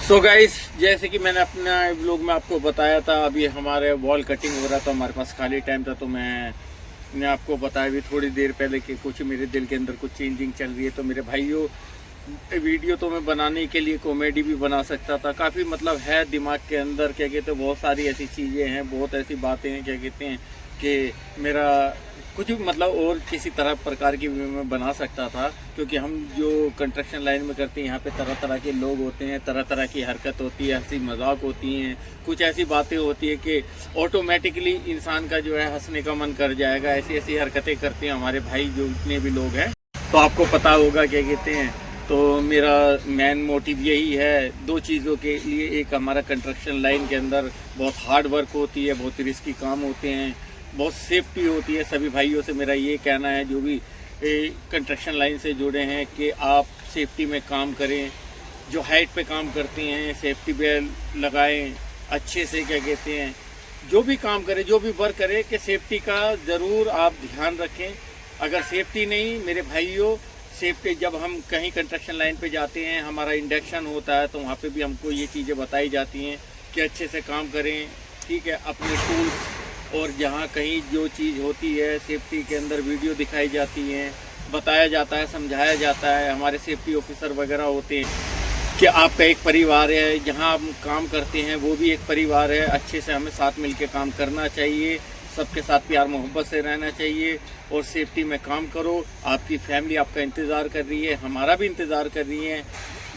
So guys, जैसे कि मैंने अपने व्लॉग में आपको बताया था, अभी हमारे वॉल कटिंग हो रहा था, हमारे पास खाली टाइम था, तो मैंने आपको बताया भी थोड़ी देर पहले कि कुछ मेरे दिल के अंदर कुछ चेंजिंग चल रही है। तो मेरे भाइयों, वीडियो तो मैं बनाने के लिए कॉमेडी भी बना सकता था, काफ़ी मतलब है दिमाग के अंदर, क्या कहते हैं, बहुत सारी ऐसी चीज़ें हैं, बहुत ऐसी बातें हैं, क्या कहते हैं कि मेरा कुछ भी मतलब और किसी तरह प्रकार की भी मैं बना सकता था। क्योंकि हम जो कंस्ट्रक्शन लाइन में करते हैं, यहाँ पे तरह तरह के लोग होते हैं, तरह तरह की हरकत होती है, हंसी मजाक होती हैं, कुछ ऐसी बातें होती है कि ऑटोमेटिकली इंसान का जो है हंसने का मन कर जाएगा। ऐसी ऐसी हरकतें करते हैं हमारे भाई जो जितने भी लोग हैं। तो आपको पता होगा क्या कहते हैं, तो मेरा मेन मोटिव यही है दो चीज़ों के लिए। एक, हमारा कंस्ट्रक्शन लाइन के अंदर बहुत हार्ड वर्क होती है, बहुत रिस्की काम होते हैं, बहुत सेफ्टी होती है। सभी भाइयों से मेरा ये कहना है जो भी कंस्ट्रक्शन लाइन से जुड़े हैं कि आप सेफ्टी में काम करें, जो हाइट पे काम करते हैं सेफ्टी बेल्ट लगाएं अच्छे से, क्या कहते हैं, जो भी काम करें, जो भी वर्क करें, कि सेफ्टी का ज़रूर आप ध्यान रखें। अगर सेफ्टी नहीं मेरे भाइयों, सेफ्टी जब हम कहीं कंस्ट्रक्शन लाइन पे जाते हैं, हमारा इंडक्शन होता है, तो वहाँ पे भी हमको ये चीज़ें बताई जाती हैं कि अच्छे से काम करें, ठीक है, अपने टूल्स, और जहाँ कहीं जो चीज़ होती है सेफ्टी के अंदर वीडियो दिखाई जाती हैं, बताया जाता है, समझाया जाता है। हमारे सेफ्टी ऑफिसर वगैरह होते हैं कि आपका एक परिवार है, जहाँ हम काम करते हैं वो भी एक परिवार है, अच्छे से हमें साथ मिल के काम करना चाहिए, सबके साथ प्यार मोहब्बत से रहना चाहिए और सेफ्टी में काम करो। आपकी फैमिली आपका इंतज़ार कर रही है, हमारा भी इंतज़ार कर रही है।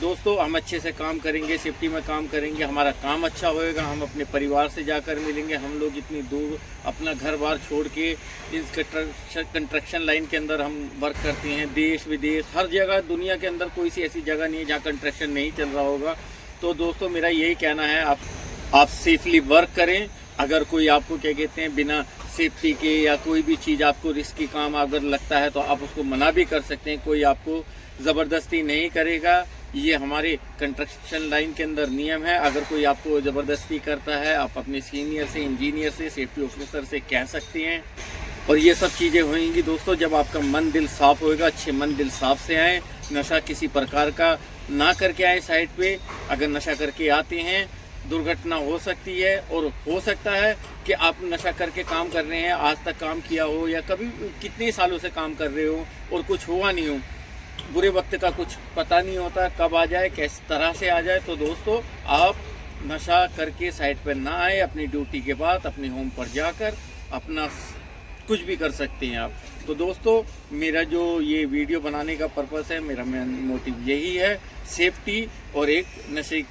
दोस्तों, हम अच्छे से काम करेंगे, सेफ्टी में काम करेंगे, हमारा काम अच्छा होएगा, हम अपने परिवार से जाकर मिलेंगे। हम लोग इतनी दूर अपना घर बार छोड़ के इस कंस्ट्रक्शन लाइन के अंदर हम वर्क करते हैं, देश विदेश हर जगह, दुनिया के अंदर कोई सी ऐसी जगह नहीं है जहाँ कंस्ट्रक्शन नहीं चल रहा होगा। तो दोस्तों, मेरा यही कहना है, आप सेफली वर्क करें। अगर कोई आपको, क्या कहते हैं, बिना सेफ्टी के या कोई भी चीज़ आपको रिस्की काम अगर लगता है तो आप उसको मना भी कर सकते हैं, कोई आपको ज़बरदस्ती नहीं करेगा। ये हमारे कंस्ट्रक्शन लाइन के अंदर नियम है। अगर कोई आपको ज़बरदस्ती करता है, आप अपने सीनियर से, इंजीनियर से, सेफ्टी ऑफिसर से कह सकते हैं। और ये सब चीज़ें होंगी दोस्तों जब आपका मन दिल साफ़ होएगा। अच्छे मन दिल साफ़ से आए, नशा किसी प्रकार का ना करके आए साइड पे। अगर नशा करके आते हैं, दुर्घटना हो सकती है, और हो सकता है कि आप नशा करके काम कर रहे हैं, आज तक काम किया हो या कभी कितने सालों से काम कर रहे हो और कुछ हुआ नहीं हो। बुरे वक्त का कुछ पता नहीं होता, कब आ जाए, किस तरह से आ जाए। तो दोस्तों, आप नशा करके साइड पर ना आए, अपनी ड्यूटी के बाद अपने होम पर जाकर अपना कुछ भी कर सकते हैं आप। तो दोस्तों, मेरा जो ये वीडियो बनाने का पर्पस है, मेरा मेन मोटिव यही है, सेफ्टी और एक नशे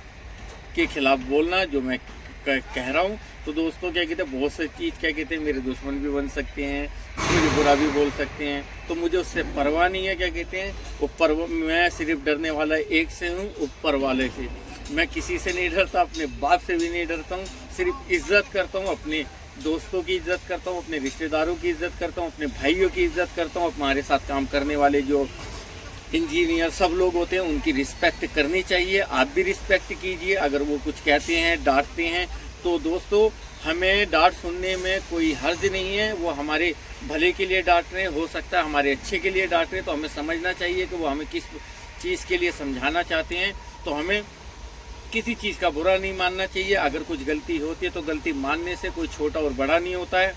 के खिलाफ बोलना, जो मैं कह रहा हूँ। तो दोस्तों, क्या कहते हैं, बहुत सी चीज़, क्या कहते हैं, मेरे दुश्मन भी बन सकते हैं, मुझे बुरा भी बोल सकते हैं, तो मुझे उससे परवाह नहीं है। क्या कहते हैं, ऊपर, मैं सिर्फ डरने वाला एक से हूँ, ऊपर वाले से। मैं किसी से नहीं डरता, अपने बाप से भी नहीं डरता हूँ, सिर्फ इज्जत करता हूँ, अपने दोस्तों की इज्जत करता हूँ, अपने रिश्तेदारों की इज्जत करता हूँ, अपने भाइयों की इज्जत करता हूँ। हमारे साथ काम करने वाले जो इंजीनियर सब लोग होते हैं, उनकी रिस्पेक्ट करनी चाहिए। आप भी रिस्पेक्ट कीजिए। अगर वो कुछ कहते हैं, डांटते हैं, तो दोस्तों, हमें डांट सुनने में कोई हर्ज नहीं है। वो हमारे भले के लिए डांट रहे हैं, हो सकता है हमारे अच्छे के लिए डांट रहे हैं, तो हमें समझना चाहिए कि वो हमें किस चीज़ के लिए समझाना चाहते हैं। तो हमें किसी चीज़ का बुरा नहीं मानना चाहिए। अगर कुछ गलती होती है तो गलती मानने से कोई छोटा और बड़ा नहीं होता है।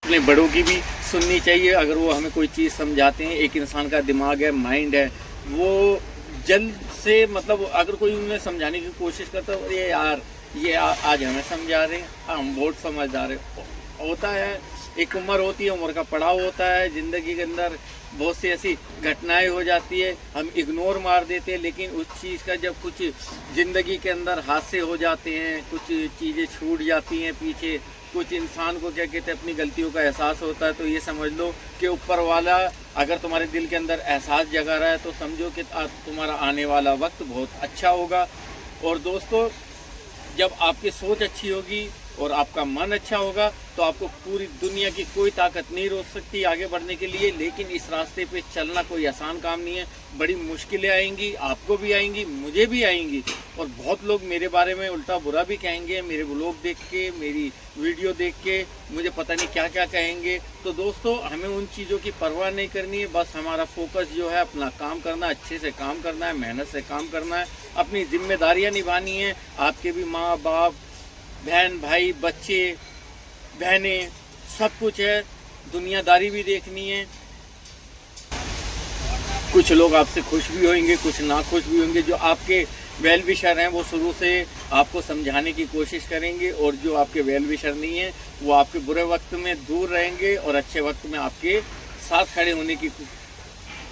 अपने बड़ों की भी सुननी चाहिए। अगर वो हमें कोई चीज़ समझाते हैं, एक इंसान का दिमाग है, माइंड है, वो जल्द से मतलब अगर कोई उन्हें समझाने की कोशिश करता है, ये यार ये आज हमें समझा रहे हैं, हम बहुत समझदार होता है। एक उम्र होती है, उम्र का पड़ाव होता है, ज़िंदगी के अंदर बहुत सी ऐसी घटनाएं हो जाती है, हम इग्नोर मार देते हैं। लेकिन उस चीज़ का जब कुछ ज़िंदगी के अंदर हादसे हो जाते हैं, कुछ चीज़ें छूट जाती हैं पीछे, कुछ इंसान को, क्या कहते हैं, अपनी गलतियों का एहसास होता है, तो ये समझ लो कि ऊपर वाला अगर तुम्हारे दिल के अंदर एहसास जगा रहा है, तो समझो कि तुम्हारा आने वाला वक्त बहुत अच्छा होगा। और दोस्तों, जब आपकी सोच अच्छी होगी और आपका मन अच्छा होगा तो आपको पूरी दुनिया की कोई ताकत नहीं रोक सकती आगे बढ़ने के लिए। लेकिन इस रास्ते पे चलना कोई आसान काम नहीं है, बड़ी मुश्किलें आएंगी, आपको भी आएंगी, मुझे भी आएंगी, और बहुत लोग मेरे बारे में उल्टा बुरा भी कहेंगे, मेरे व्लॉग देख के, मेरी वीडियो देख के मुझे पता नहीं क्या क्या कहेंगे। तो दोस्तों हमें उन चीज़ों की परवाह नहीं करनी है, बस हमारा फोकस जो है अपना काम करना, अच्छे से काम करना है, मेहनत से काम करना है, अपनी जिम्मेदारियां निभानी है। आपके भी माँ बाप, बहन भाई, बच्चे बहनें, सब कुछ है, दुनियादारी भी देखनी है। कुछ लोग आपसे खुश भी होंगे, कुछ ना खुश भी होंगे। जो आपके वेल विशर हैं वो शुरू से आपको समझाने की कोशिश करेंगे, और जो आपके वेल विशर नहीं है वो आपके बुरे वक्त में दूर रहेंगे और अच्छे वक्त में आपके साथ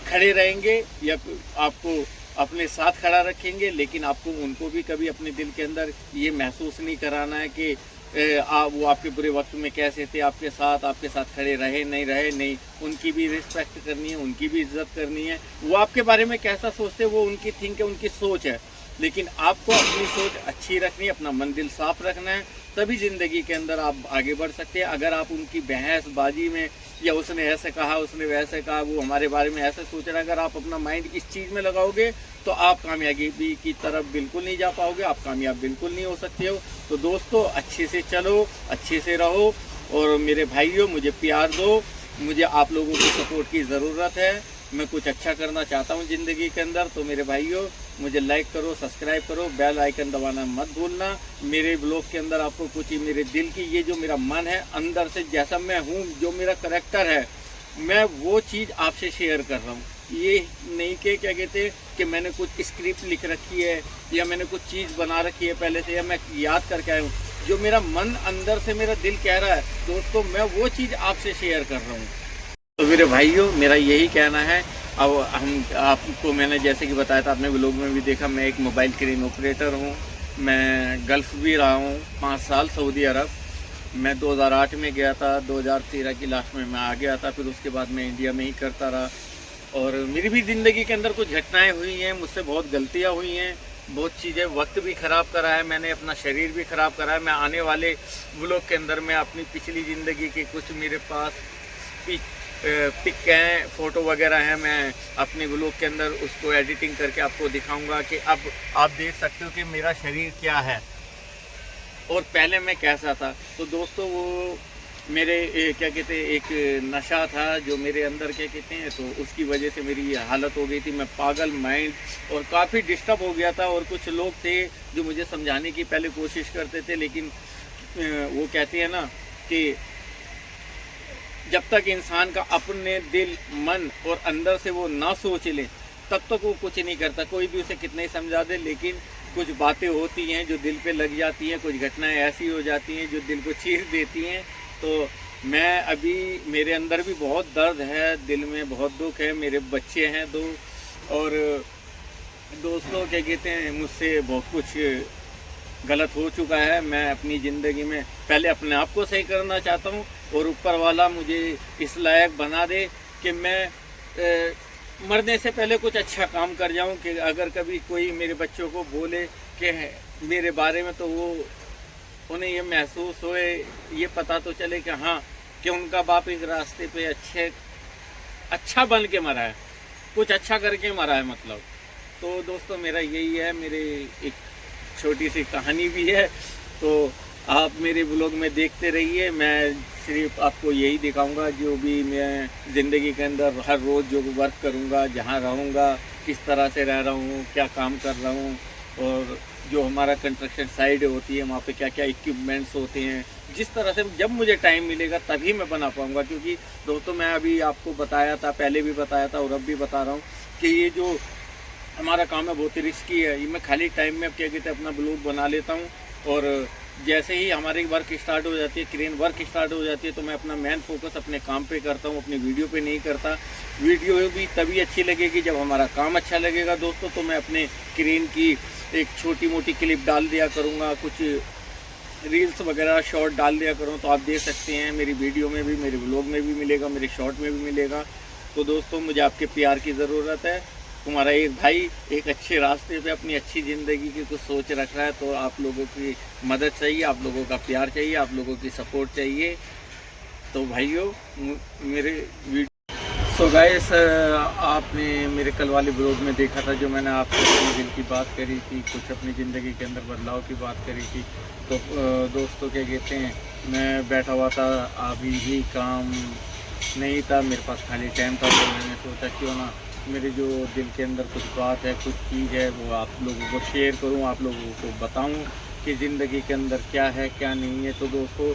खड़े रहेंगे या आपको अपने साथ खड़ा रखेंगे। लेकिन आपको उनको भी कभी अपने दिल के अंदर ये महसूस नहीं कराना है कि वो आपके बुरे वक्त में कैसे थे, आपके साथ खड़े रहे नहीं। उनकी भी रिस्पेक्ट करनी है, उनकी भी इज्जत करनी है। वो आपके बारे में कैसा सोचते हैं वो उनकी थिंक है, उनकी सोच है। लेकिन आपको अपनी सोच अच्छी रखनी है, अपना मन दिल साफ रखना है, तभी ज़िंदगी के अंदर आप आगे बढ़ सकते हैं। अगर आप उनकी बहसबाजी में या उसने ऐसे कहा, उसने वैसे कहा, वो हमारे बारे में ऐसे सोच रहा है, अगर आप अपना माइंड इस चीज़ में लगाओगे तो आप कामयाबी की तरफ बिल्कुल नहीं जा पाओगे, आप कामयाब बिल्कुल नहीं हो सकते हो। तो दोस्तों अच्छे से चलो, अच्छे से रहो, और मेरे भाइयों मुझे प्यार दो, मुझे आप लोगों की सपोर्ट की ज़रूरत है। मैं कुछ अच्छा करना चाहता हूँ ज़िंदगी के अंदर, तो मेरे भाइयों मुझे लाइक करो, सब्सक्राइब करो, बेल आइकन दबाना मत भूलना। मेरे ब्लॉग के अंदर आपको कुछ ही मेरे दिल की, ये जो मेरा मन है अंदर से, जैसा मैं हूँ, जो मेरा करैक्टर है, मैं वो चीज़ आपसे शेयर कर रहा हूँ। ये नहीं कि क्या कहते हैं कि मैंने कुछ स्क्रिप्ट लिख रखी है या मैंने कुछ चीज़ बना रखी है पहले से, या मैं याद करके आया हूँ। जो मेरा मन अंदर से मेरा दिल कह रहा है दोस्तों, मैं वो चीज़ आपसे शेयर कर रहा हूँ। तो मेरे भाइयों मेरा यही कहना है। अब आपको मैंने जैसे कि बताया था, आपने व्लॉग में भी देखा, मैं एक मोबाइल क्रेन ऑपरेटर हूँ। मैं गल्फ़ भी रहा हूँ 5 साल, सऊदी अरब। मैं 2008 में गया था, 2013 की लास्ट में मैं आ गया था, फिर उसके बाद मैं इंडिया में ही करता रहा। और मेरी भी ज़िंदगी के अंदर कुछ घटनाएं हुई हैं, मुझसे बहुत गलतियां हुई हैं, बहुत चीज़ें, वक्त भी ख़राब करा है मैंने, अपना शरीर भी ख़राब करा है। मैं आने वाले व्लॉग के अंदर मैं अपनी पिछली ज़िंदगी के कुछ मेरे पास पिक हैं, फ़ोटो वगैरह हैं, मैं अपने व्लॉग के अंदर उसको एडिटिंग करके आपको दिखाऊंगा कि अब आप देख सकते हो कि मेरा शरीर क्या है और पहले मैं कैसा था। तो दोस्तों वो मेरे क्या कहते हैं, एक नशा था जो मेरे अंदर क्या कहते हैं, तो उसकी वजह से मेरी ये हालत हो गई थी। मैं पागल माइंड और काफ़ी डिस्टर्ब हो गया था। और कुछ लोग थे जो मुझे समझाने की पहले कोशिश करते थे, लेकिन वो कहते हैं ना कि जब तक इंसान का अपने दिल, मन और अंदर से वो ना सोच ले तब तक वो कुछ नहीं करता। कोई भी उसे कितना ही समझा दे, लेकिन कुछ बातें होती हैं जो दिल पे लग जाती हैं, कुछ घटनाएं ऐसी हो जाती हैं जो दिल को चीर देती हैं। तो मैं अभी, मेरे अंदर भी बहुत दर्द है, दिल में बहुत दुख है, मेरे बच्चे हैं 2, और दोस्तों क्या कहते हैं, मुझसे बहुत कुछ गलत हो चुका है। मैं अपनी ज़िंदगी में पहले अपने आप को सही करना चाहता हूँ, और ऊपर वाला मुझे इस लायक बना दे कि मैं मरने से पहले कुछ अच्छा काम कर जाऊँ, कि अगर कभी कोई मेरे बच्चों को बोले कि मेरे बारे में, तो वो उन्हें ये महसूस होए, ये पता तो चले कि हाँ, कि उनका बाप इस रास्ते पे अच्छा बन के मरा है, कुछ अच्छा करके मरा है मतलब। तो दोस्तों मेरा यही है, मेरे एक छोटी सी कहानी भी है, तो आप मेरे ब्लॉग में देखते रहिए। मैं सिर्फ आपको यही दिखाऊंगा जो भी मैं ज़िंदगी के अंदर हर रोज़ जो वर्क करूंगा, जहां रहूंगा, किस तरह से रह रहा हूं, क्या काम कर रहा हूं, और जो हमारा कंस्ट्रक्शन साइड होती है वहाँ पे क्या क्या इक्विपमेंट्स होते हैं, जिस तरह से जब मुझे टाइम मिलेगा तभी मैं बना पाऊँगा। क्योंकि दोस्तों मैं अभी आपको बताया था, पहले भी बताया था और अब भी बता रहा हूँ कि ये जो हमारा काम है बहुत रिस्की है। ये मैं खाली टाइम में अब क्या कहते हैं अपना ब्लॉग बना लेता हूँ, और जैसे ही हमारी वर्क स्टार्ट हो जाती है, क्रेन वर्क स्टार्ट हो जाती है, तो मैं अपना मेन फोकस अपने काम पे करता हूँ, अपनी वीडियो पे नहीं करता। वीडियो भी तभी अच्छी लगेगी जब हमारा काम अच्छा लगेगा दोस्तों। तो मैं अपने क्रेन की एक छोटी मोटी क्लिप डाल दिया करूँगा, कुछ रील्स वगैरह शॉर्ट डाल दिया करूँ, तो आप देख सकते हैं मेरी वीडियो में भी, मेरे ब्लॉग में भी मिलेगा, मेरे शॉर्ट में भी मिलेगा। तो दोस्तों मुझे आपके प्यार की ज़रूरत है, तुम्हारा एक भाई एक अच्छे रास्ते पे अपनी अच्छी ज़िंदगी की कुछ सोच रख रहा है, तो आप लोगों की मदद चाहिए, आप लोगों का प्यार चाहिए, आप लोगों की सपोर्ट चाहिए। तो भाइयों मेरे सो गाइस, आपने मेरे कल वाले ब्लॉग में देखा था जो मैंने आपसे अपने दिल की बात करी थी, कुछ अपनी ज़िंदगी के अंदर बदलाव की बात करी थी। तो दोस्तों क्या कहते हैं, मैं बैठा हुआ था, अभी भी काम नहीं था, मेरे पास खाली टाइम था, तो मैंने सोचा क्यों ना मेरे जो दिल के अंदर कुछ बात है, कुछ चीज़ है, वो आप लोगों को शेयर करूं, आप लोगों को बताऊं कि ज़िंदगी के अंदर क्या है क्या नहीं है। तो दोस्तों,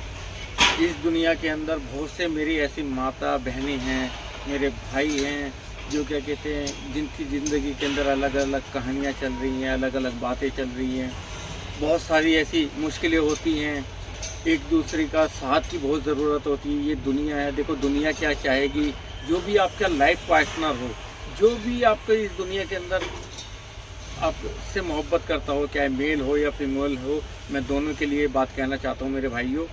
इस दुनिया के अंदर बहुत से मेरी ऐसी माता बहनें हैं, मेरे भाई हैं, जो क्या कहते हैं, जिनकी ज़िंदगी के अंदर अलग अलग कहानियाँ चल रही हैं, अलग अलग बातें चल रही हैं, बहुत सारी ऐसी मुश्किलें होती हैं, एक दूसरे का साथ की बहुत ज़रूरत होती है। ये दुनिया है, देखो दुनिया क्या चाहेगी, जो भी आपका लाइफ पार्टनर हो, जो भी आपको इस दुनिया के अंदर आपसे मोहब्बत करता हो, चाहे मेल हो या फीमेल हो, मैं दोनों के लिए बात कहना चाहता हूँ मेरे भाइयों।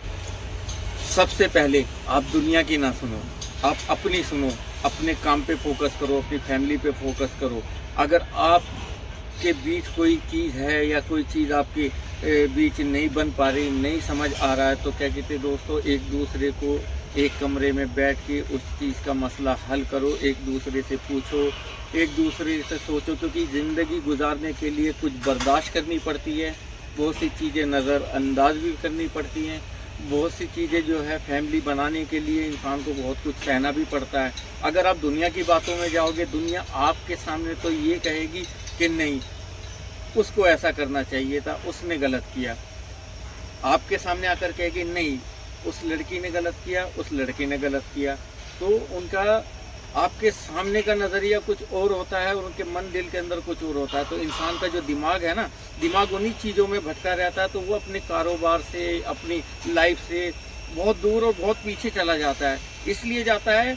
सबसे पहले आप दुनिया की ना सुनो, आप अपनी सुनो, अपने काम पे फोकस करो, अपनी फैमिली पे फोकस करो। अगर आपके बीच कोई चीज़ है या कोई चीज़ आपके बीच नहीं बन पा रही, नहीं समझ आ रहा है, तो क्या कहते हैं दोस्तों, एक दूसरे को एक कमरे में बैठ के उस चीज़ का मसला हल करो, एक दूसरे से पूछो, एक दूसरे से सोचो, क्योंकि ज़िंदगी गुजारने के लिए कुछ बर्दाश्त करनी पड़ती है, बहुत सी चीज़ें नज़रअंदाज भी करनी पड़ती हैं, बहुत सी चीज़ें जो है फैमिली बनाने के लिए इंसान को बहुत कुछ सहना भी पड़ता है। अगर आप दुनिया की बातों में जाओगे, दुनिया आपके सामने तो ये कहेगी कि नहीं, उसको ऐसा करना चाहिए था, उसने गलत किया। आपके सामने आकर कहेगी नहीं, उस लड़की ने गलत किया, उस लड़के ने गलत किया। तो उनका आपके सामने का नज़रिया कुछ और होता है और उनके मन दिल के अंदर कुछ और होता है। तो इंसान का जो दिमाग है ना, दिमाग उन्हीं चीज़ों में भटका रहता है, तो वो अपने कारोबार से, अपनी लाइफ से बहुत दूर और बहुत पीछे चला जाता है। इसलिए जाता है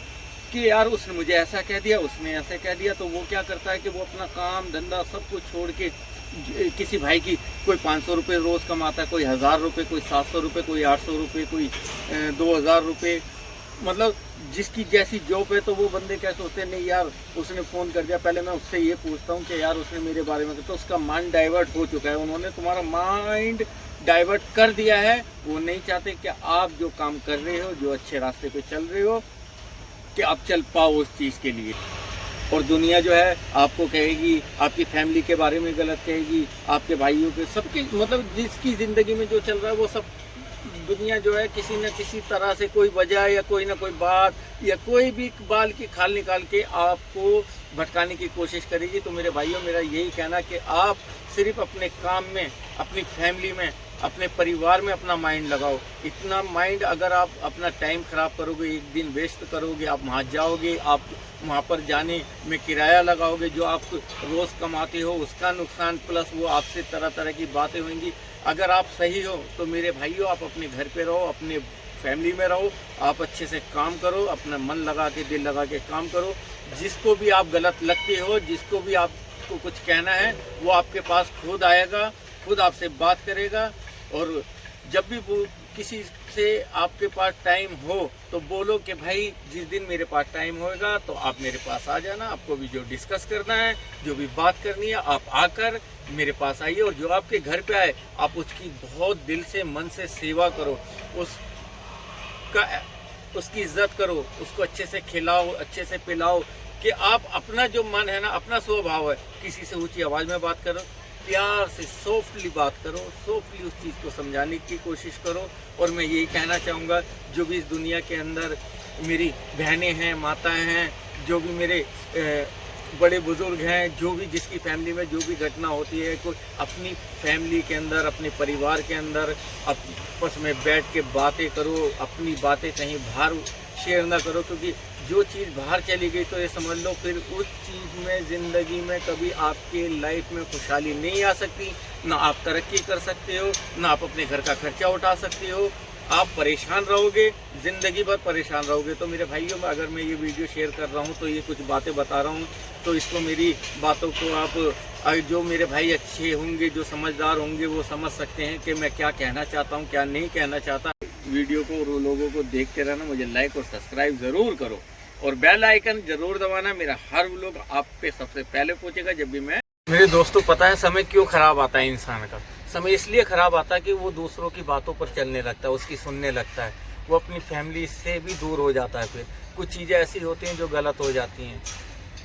कि यार उसने मुझे ऐसा कह दिया, उसने ऐसा कह दिया। तो वो क्या करता है कि वो अपना काम धंधा सब कुछ छोड़ के, किसी भाई की कोई 500 रुपये रोज़ कमाता है, कोई 1000 रुपये, कोई 700 रुपये, कोई 800 रुपये, कोई 2000 रुपये, मतलब जिसकी जैसी जॉब है। तो वो बंदे क्या सोचते हैं, नहीं यार उसने फ़ोन कर दिया, पहले मैं उससे ये पूछता हूँ कि यार उसने मेरे बारे में, तो उसका माइंड डाइवर्ट हो चुका है, उन्होंने तुम्हारा माइंड डाइवर्ट कर दिया है। वो नहीं चाहते कि आप जो काम कर रहे हो, जो अच्छे रास्ते पे चल रहे हो, कि आप चल पाओ उस चीज़ के लिए। और दुनिया जो है आपको कहेगी, आपकी फैमिली के बारे में गलत कहेगी, आपके भाइयों के, सबके, मतलब जिसकी ज़िंदगी में जो चल रहा है वो सब दुनिया जो है किसी न किसी तरह से कोई वजह या कोई ना कोई बात या कोई भी बाल की खाल निकाल के आपको भटकाने की कोशिश करेगी। तो मेरे भाइयों, मेरा यही कहना कि आप सिर्फ अपने काम में, अपनी फैमिली में, अपने परिवार में अपना माइंड लगाओ। इतना माइंड अगर आप अपना टाइम ख़राब करोगे, एक दिन वेस्ट करोगे, आप वहाँ जाओगे, आप वहाँ पर जाने में किराया लगाओगे, जो आप रोज़ कमाते हो उसका नुकसान, प्लस वो आपसे तरह तरह की बातें होंगी। अगर आप सही हो तो मेरे भाइयों, आप अपने घर पे रहो, अपने फैमिली में रहो, आप अच्छे से काम करो, अपना मन लगा के, दिल लगा के काम करो। जिसको भी आप गलत लगते हो, जिसको भी आपको कुछ कहना है, वो आपके पास खुद आएगा, खुद आपसे बात करेगा। और जब भी वो किसी से आपके पास टाइम हो तो बोलो कि भाई जिस दिन मेरे पास टाइम होएगा तो आप मेरे पास आ जाना, आपको भी जो डिस्कस करना है, जो भी बात करनी है, आप आकर मेरे पास आइए। और जो आपके घर पे आए, आप उसकी बहुत दिल से, मन से सेवा करो, उसकी इज्जत करो, उसको अच्छे से खिलाओ, अच्छे से पिलाओ। कि आप अपना जो मन है ना, अपना स्वभाव है, किसी से ऊंची आवाज़ में बात करो, प्यार से सॉफ्टली बात करो, सॉफ्टली उस चीज़ को समझाने की कोशिश करो। और मैं यही कहना चाहूँगा, जो भी इस दुनिया के अंदर मेरी बहनें हैं, माताएं हैं, जो भी मेरे बड़े बुज़ुर्ग हैं, जो भी जिसकी फैमिली में जो भी घटना होती है, कोई अपनी फैमिली के अंदर, अपने परिवार के अंदर आपस में बैठ के बातें करो, अपनी बातें कहीं बाहर शेयर ना करो। क्योंकि जो चीज़ बाहर चली गई तो ये समझ लो फिर उस चीज़ में, ज़िंदगी में कभी आपके लाइफ में खुशहाली नहीं आ सकती, ना आप तरक्की कर सकते हो, ना आप अपने घर का खर्चा उठा सकते हो। आप परेशान रहोगे, ज़िंदगी भर परेशान रहोगे। तो मेरे भाइयों, में अगर मैं ये वीडियो शेयर कर रहा हूँ तो ये कुछ बातें बता रहा हूँ, तो इसको, मेरी बातों को आप, जो मेरे भाई अच्छे होंगे, जो समझदार होंगे, वो समझ सकते हैं कि मैं क्या कहना चाहता हूँ, क्या नहीं कहना चाहता। वीडियो को और लोगों को देखते रहना, मुझे लाइक और सब्सक्राइब ज़रूर करो। और बेल आइकन जरूर दबाना। मेरा हर व्लॉग आप पे सबसे पहले पहुंचेगा जब भी मैं। मेरे दोस्तों, पता है समय क्यों खराब आता है इंसान का? समय इसलिए खराब आता है कि वो दूसरों की बातों पर चलने लगता है, उसकी सुनने लगता है, वो अपनी फैमिली से भी दूर हो जाता है। फिर कुछ चीज़ें ऐसी होती हैं जो गलत हो जाती हैं।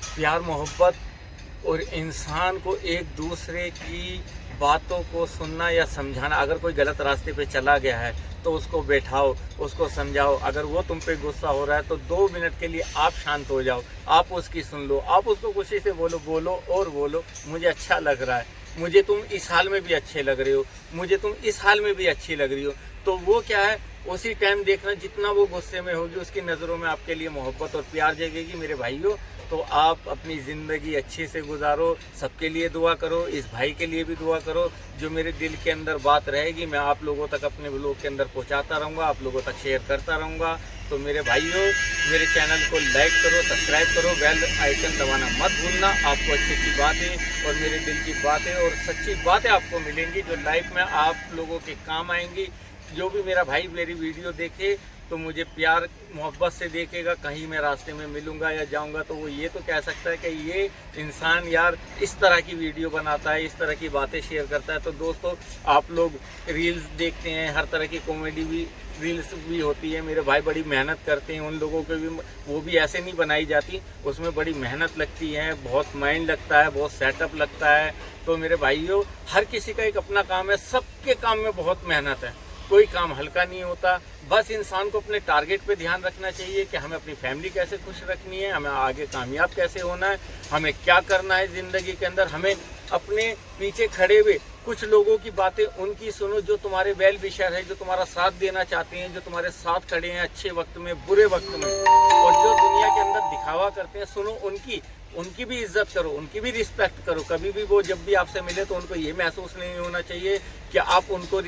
प्यार मोहब्बत और इंसान को एक दूसरे की बातों को सुनना या समझाना। अगर कोई गलत रास्ते पे चला गया है तो उसको बैठाओ, उसको समझाओ। अगर वो तुम पे गुस्सा हो रहा है तो 2 मिनट के लिए आप शांत हो जाओ, आप उसकी सुन लो, आप उसको खुशी से बोलो और बोलो, मुझे अच्छा लग रहा है, मुझे तुम इस हाल में भी अच्छे लग रहे हो, मुझे तुम इस हाल में भी अच्छी लग रही हो। तो वो क्या है, उसी टाइम देखना जितना वो गुस्से में होगी उसकी नज़रों में आपके लिए मोहब्बत और प्यार जगेगी। मेरे भाइयों, तो आप अपनी ज़िंदगी अच्छे से गुजारो, सबके लिए दुआ करो, इस भाई के लिए भी दुआ करो। जो मेरे दिल के अंदर बात रहेगी मैं आप लोगों तक अपने व्लॉग के अंदर पहुंचाता रहूँगा, आप लोगों तक शेयर करता रहूँगा। तो मेरे भाइयों, मेरे चैनल को लाइक करो, सब्सक्राइब करो, बेल आइकन दबाना मत भूलना। आपको अच्छी बातें और मेरे दिल की बातें और सच्ची बातें आपको मिलेंगी जो लाइफ में आप लोगों के काम आएंगी। जो भी मेरा भाई मेरी वीडियो देखे तो मुझे प्यार मोहब्बत से देखेगा। कहीं मैं रास्ते में मिलूंगा या जाऊंगा तो वो ये तो कह सकता है कि ये इंसान यार इस तरह की वीडियो बनाता है, इस तरह की बातें शेयर करता है। तो दोस्तों, आप लोग रील्स देखते हैं, हर तरह की कॉमेडी भी रील्स भी होती है। मेरे भाई बड़ी मेहनत करते हैं, उन लोगों के भी वो भी ऐसे नहीं बनाई जाती, उसमें बड़ी मेहनत लगती है, बहुत माइंड लगता है, बहुत सेटअप लगता है। तो मेरे भाइयों, हर किसी का एक अपना काम है, सबके काम में बहुत मेहनत है, कोई काम हल्का नहीं होता। बस इंसान को अपने टारगेट पे ध्यान रखना चाहिए कि हमें अपनी फैमिली कैसे खुश रखनी है, हमें आगे कामयाब कैसे होना है, हमें क्या करना है ज़िंदगी के अंदर। हमें अपने पीछे खड़े हुए कुछ लोगों की बातें उनकी सुनो जो तुम्हारे वेल विशर है, जो तुम्हारा साथ देना चाहते हैं, जो तुम्हारे साथ खड़े हैं अच्छे वक्त में बुरे वक्त में, और जो दुनिया के अंदर दिखावा करते हैं, सुनो उनकी भी इज्जत करो, उनकी भी रिस्पेक्ट करो। कभी भी वो जब भी आपसे मिले तो उनको ये महसूस नहीं होना चाहिए कि आप उनको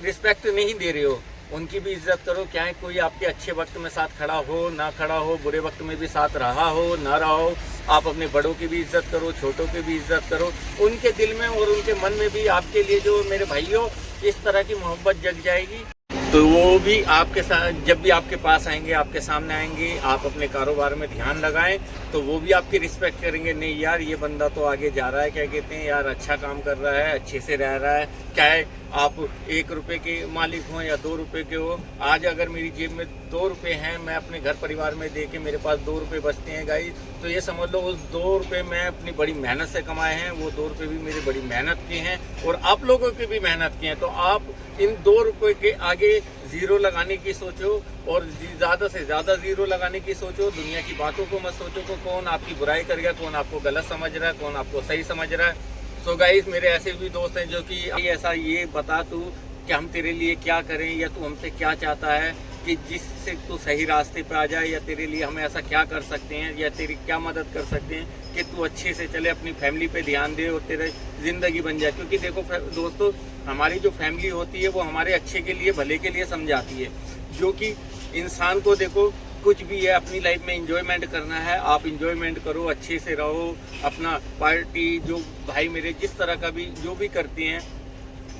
रिस्पेक्ट नहीं दे रहे हो। उनकी भी इज्जत करो। क्या है, कोई आपके अच्छे वक्त में साथ खड़ा हो ना खड़ा हो, बुरे वक्त में भी साथ रहा हो ना रहा हो, आप अपने बड़ों की भी इज्जत करो, छोटों की भी इज्जत करो। उनके दिल में और उनके मन में भी आपके लिए जो मेरे भाइयों इस तरह की मोहब्बत जग जाएगी। तो वो भी आपके साथ जब भी आपके पास आएंगे, आपके सामने आएंगे, आप अपने कारोबार में ध्यान लगाएं तो वो भी आपकी रिस्पेक्ट करेंगे। नहीं यार, ये बंदा तो आगे जा रहा है, क्या कहते हैं यार, अच्छा काम कर रहा है, अच्छे से रह रहा है। क्या है, आप 1 रुपए के मालिक हो या 2 रुपए के हो, आज अगर मेरी जेब में 2 रुपए हैं, मैं अपने घर परिवार में दे के मेरे पास 2 रुपए बचते हैं गाइस, तो ये समझ लो उस 2 रुपए मैं अपनी बड़ी मेहनत से कमाए हैं। वो 2 रुपए भी मेरी बड़ी मेहनत के हैं और आप लोगों की भी मेहनत की हैं। तो आप इन 2 रुपए के आगे जीरो लगाने की सोचो और ज़्यादा से ज़्यादा जीरो लगाने की सोचो। दुनिया की बातों को मत सोचो को कौन आपकी बुराई करेगा, कौन आपको गलत समझ रहा है, कौन आपको सही समझ रहा है। सो गाइस, मेरे ऐसे भी दोस्त हैं जो कि ऐसा ये बता तू कि हम तेरे लिए क्या करें या तू हमसे क्या चाहता है कि जिससे तू सही रास्ते पे आ जाए, या तेरे लिए हम ऐसा क्या कर सकते हैं या तेरी क्या मदद कर सकते हैं कि तू अच्छे से चले, अपनी फैमिली पे ध्यान दे और तेरा ज़िंदगी बन जाए। क्योंकि देखो दोस्तों, हमारी जो फैमिली होती है वो हमारे अच्छे के लिए, भले के लिए समझाती है। जो कि इंसान को देखो कुछ भी है अपनी लाइफ में एंजॉयमेंट करना है, आप एंजॉयमेंट करो, अच्छे से रहो, अपना पार्टी जो भाई मेरे जिस तरह का भी जो भी करते हैं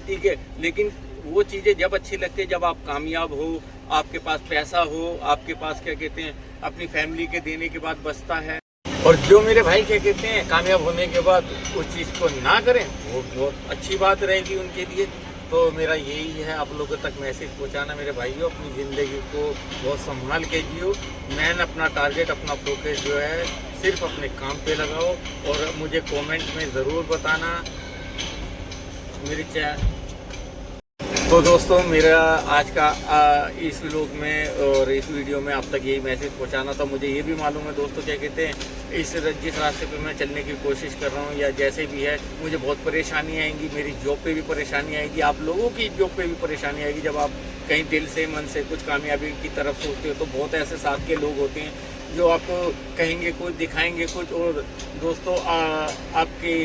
ठीक है, लेकिन वो चीज़ें जब अच्छी लगती है जब आप कामयाब हो, आपके पास पैसा हो, आपके पास क्या कहते हैं अपनी फैमिली के देने के बाद बचता है। और जो मेरे भाई क्या कहते हैं कामयाब होने के बाद उस चीज़ को ना करें, वो बहुत अच्छी बात रहेगी उनके लिए। तो मेरा यही है आप लोगों तक मैसेज पहुंचाना मेरे भाइयों, अपनी ज़िंदगी को बहुत संभाल के जियो। मैंने अपना टारगेट, अपना फोकस जो है सिर्फ अपने काम पे लगाओ और मुझे कमेंट में ज़रूर बताना मेरे चैनल। तो दोस्तों, मेरा आज का इस व्लॉग में और इस वीडियो में आप तक यही मैसेज पहुंचाना था। मुझे ये भी मालूम है दोस्तों क्या कहते हैं, जिस रास्ते पे मैं चलने की कोशिश कर रहा हूँ या जैसे भी है, मुझे बहुत परेशानी आएंगी, मेरी जॉब पे भी परेशानी आएगी, आप लोगों की जॉब पे भी परेशानी आएगी। जब आप कहीं दिल से मन से कुछ कामयाबी की तरफ सोचते हो तो बहुत ऐसे साथ के लोग होते हैं जो आपको कहेंगे कुछ, दिखाएंगे कुछ। और दोस्तों, आपके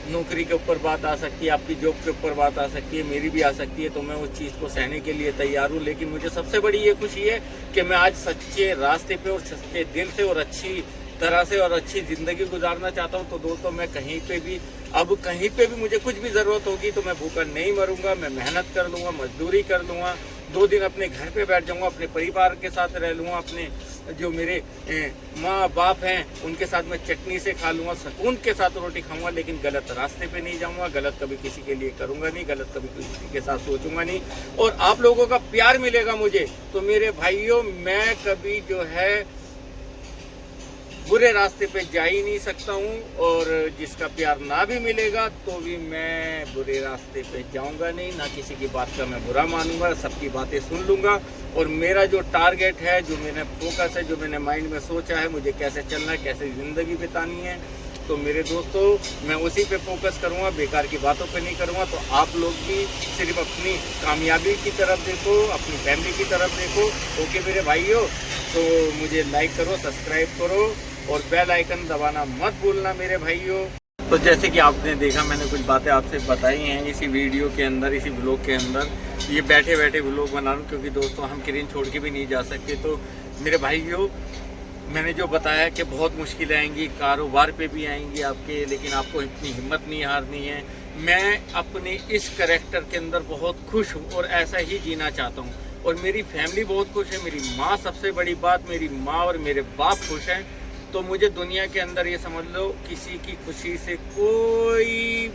नौकरी के ऊपर बात आ सकती है, आपकी जॉब के ऊपर बात आ सकती है, मेरी भी आ सकती है, तो मैं उस चीज़ को सहने के लिए तैयार हूँ। लेकिन मुझे सबसे बड़ी ये खुशी है कि मैं आज सच्चे रास्ते पे और सच्चे दिल से और अच्छी तरह से और अच्छी ज़िंदगी गुजारना चाहता हूँ। तो दोस्तों, मैं कहीं पे भी मुझे कुछ भी ज़रूरत होगी तो मैं भूखा नहीं मरूंगा, मैं मेहनत कर लूँगा, मजदूरी कर लूँगा 2 दिन अपने घर पे बैठ जाऊंगा, अपने परिवार के साथ रह लूँगा, अपने जो मेरे माँ बाप हैं उनके साथ मैं चटनी से खा लूँगा, सुकून के साथ रोटी खाऊंगा, लेकिन गलत रास्ते पे नहीं जाऊंगा, गलत कभी किसी के लिए करूँगा नहीं, गलत कभी किसी के साथ सोचूंगा नहीं। और आप लोगों का प्यार मिलेगा मुझे, तो मेरे भाइयों मैं कभी जो है बुरे रास्ते पे जा ही नहीं सकता हूँ। और जिसका प्यार ना भी मिलेगा तो भी मैं बुरे रास्ते पे जाऊँगा नहीं, ना किसी की बात का मैं बुरा मानूंगा, सबकी बातें सुन लूँगा। और मेरा जो टारगेट है, जो मैंने फोकस है, जो मैंने माइंड में सोचा है, मुझे कैसे चलना है, कैसे ज़िंदगी बितानी है, तो मेरे दोस्तों मैं उसी पे फोकस करूँगा, बेकार की बातों पे नहीं करूँगा। तो आप लोग भी सिर्फ अपनी कामयाबी की तरफ देखो, अपनी फैमिली की तरफ देखो। ओके मेरे भाइयों, तो मुझे लाइक करो, सब्सक्राइब करो और बेल आइकन दबाना मत भूलना मेरे भाइयों। तो जैसे कि आपने देखा, मैंने कुछ बातें आपसे बताई हैं इसी वीडियो के अंदर, इसी ब्लॉग के अंदर। ये बैठे बैठे ब्लॉग बना रहा हूँ क्योंकि दोस्तों हम किरण छोड़ के भी नहीं जा सकते। तो मेरे भाइयों मैंने जो बताया कि बहुत मुश्किलें आएंगी, कारोबार पे भी आएंगी आपके, लेकिन आपको इतनी हिम्मत नहीं हारनी है। मैं अपने इस करैक्टर के अंदर बहुत खुश हूँ और ऐसा ही जीना चाहता हूँ। और मेरी फैमिली बहुत खुश है, मेरी माँ सबसे बड़ी बात, मेरी माँ और मेरे बाप खुश हैं। तो मुझे दुनिया के अंदर ये समझ लो किसी की खुशी से कोई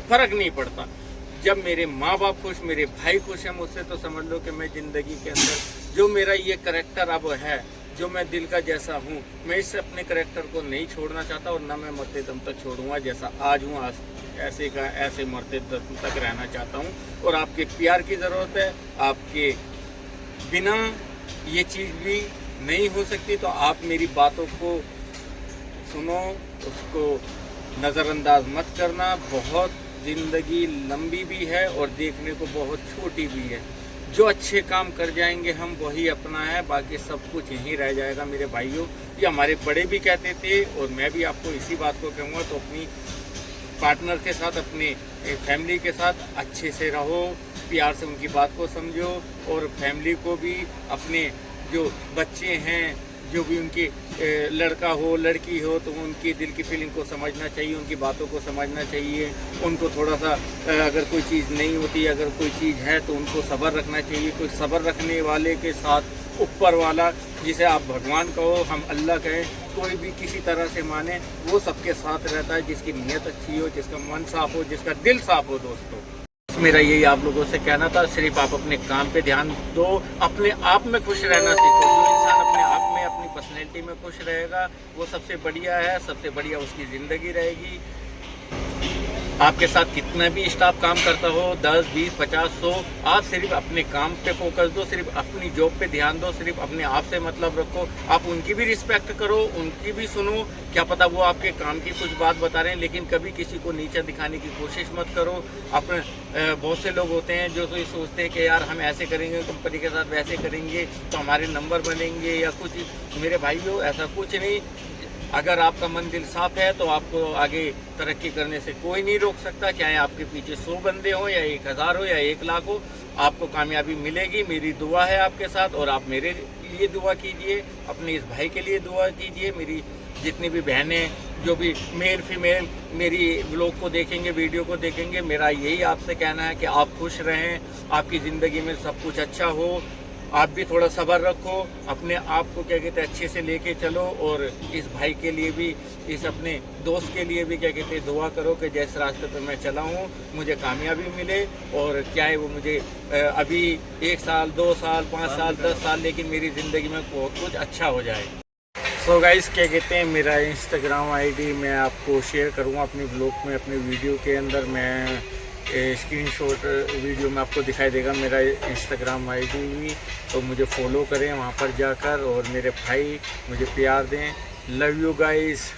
फर्क नहीं पड़ता। जब मेरे माँ बाप खुश, मेरे भाई खुश हैं मुझसे, तो समझ लो कि मैं ज़िंदगी के अंदर जो मेरा ये करैक्टर अब है, जो मैं दिल का जैसा हूँ, मैं इस अपने करैक्टर को नहीं छोड़ना चाहता और ना मैं मरते दम तक छोड़ूंगा। जैसा आज हूँ ऐसे का ऐसे मरते दम तक रहना चाहता हूँ। और आपके प्यार की ज़रूरत है, आपके बिना ये चीज़ भी नहीं हो सकती। तो आप मेरी बातों को सुनो, उसको नज़रअंदाज मत करना। बहुत ज़िंदगी लंबी भी है और देखने को बहुत छोटी भी है। जो अच्छे काम कर जाएंगे हम वही अपना है, बाकी सब कुछ यहीं रह जाएगा मेरे भाइयों। ये हमारे बड़े भी कहते थे और मैं भी आपको इसी बात को कहूँगा। तो अपनी पार्टनर के साथ, अपने फैमिली के साथ अच्छे से रहो, प्यार से उनकी बात को समझो। और फैमिली को भी, अपने जो बच्चे हैं, जो भी उनके लड़का हो लड़की हो, तो उनकी दिल की फीलिंग को समझना चाहिए, उनकी बातों को समझना चाहिए। उनको थोड़ा सा अगर कोई चीज़ नहीं होती, अगर कोई चीज़ है तो उनको सब्र रखना चाहिए। कोई सब्र रखने वाले के साथ ऊपर वाला, जिसे आप भगवान कहो, हम अल्लाह कहें, कोई भी किसी तरह से माने, वो सबके साथ रहता है। जिसकी नीयत अच्छी हो, जिसका मन साफ हो, जिसका दिल साफ हो। दोस्तों मेरा यही आप लोगों से कहना था। सिर्फ आप अपने काम पे ध्यान दो, अपने आप में खुश रहना सीखो। जो इंसान अपने आप में, अपनी पर्सनैलिटी में खुश रहेगा, वो सबसे बढ़िया है, सबसे बढ़िया उसकी ज़िंदगी रहेगी। आपके साथ कितना भी स्टाफ काम करता हो, 10, 20, 50, 100, आप सिर्फ अपने काम पे फोकस दो, सिर्फ अपनी जॉब पे ध्यान दो, सिर्फ अपने आप से मतलब रखो। आप उनकी भी रिस्पेक्ट करो, उनकी भी सुनो। क्या पता वो आपके काम की कुछ बात बता रहे हैं, लेकिन कभी किसी को नीचा दिखाने की कोशिश मत करो। अपने बहुत से लोग होते हैं जो तो ये सोचते हैं कि यार हम ऐसे करेंगे, कंपनी के साथ वैसे करेंगे तो हमारे नंबर बनेंगे या कुछ। मेरे भाइयों ऐसा कुछ नहीं। अगर आपका मन दिल साफ है तो आपको आगे तरक्की करने से कोई नहीं रोक सकता। चाहे आपके पीछे 100 बंदे हों या 1000 हो या 1 लाख हो, आपको कामयाबी मिलेगी। मेरी दुआ है आपके साथ, और आप मेरे लिए दुआ कीजिए, अपने इस भाई के लिए दुआ कीजिए। मेरी जितनी भी बहनें, जो भी मेल फीमेल मेरी व्लॉग को देखेंगे, वीडियो को देखेंगे, मेरा यही आपसे कहना है कि आप खुश रहें, आपकी ज़िंदगी में सब कुछ अच्छा हो। आप भी थोड़ा सब्र रखो, अपने आप को क्या कहते हैं अच्छे से लेके चलो। और इस भाई के लिए भी, इस अपने दोस्त के लिए भी क्या कहते हैं दुआ करो कि जिस रास्ते पर मैं चला हूँ मुझे कामयाबी मिले। और क्या है वो मुझे अभी 1 साल, 2 साल, 5 साल, 10 साल, लेकिन मेरी ज़िंदगी में बहुत कुछ अच्छा हो जाए। सो गाइस क्या कहते हैं, मेरा इंस्टाग्राम आईडी मैं आपको शेयर करूँगा अपनी ब्लॉग में, अपने वीडियो के अंदर। मैं स्क्रीनशॉट वीडियो में आपको दिखाई देगा मेरा इंस्टाग्राम आईडी भी, तो मुझे फॉलो करें वहाँ पर जाकर। और मेरे भाई मुझे प्यार दें। Love you guys.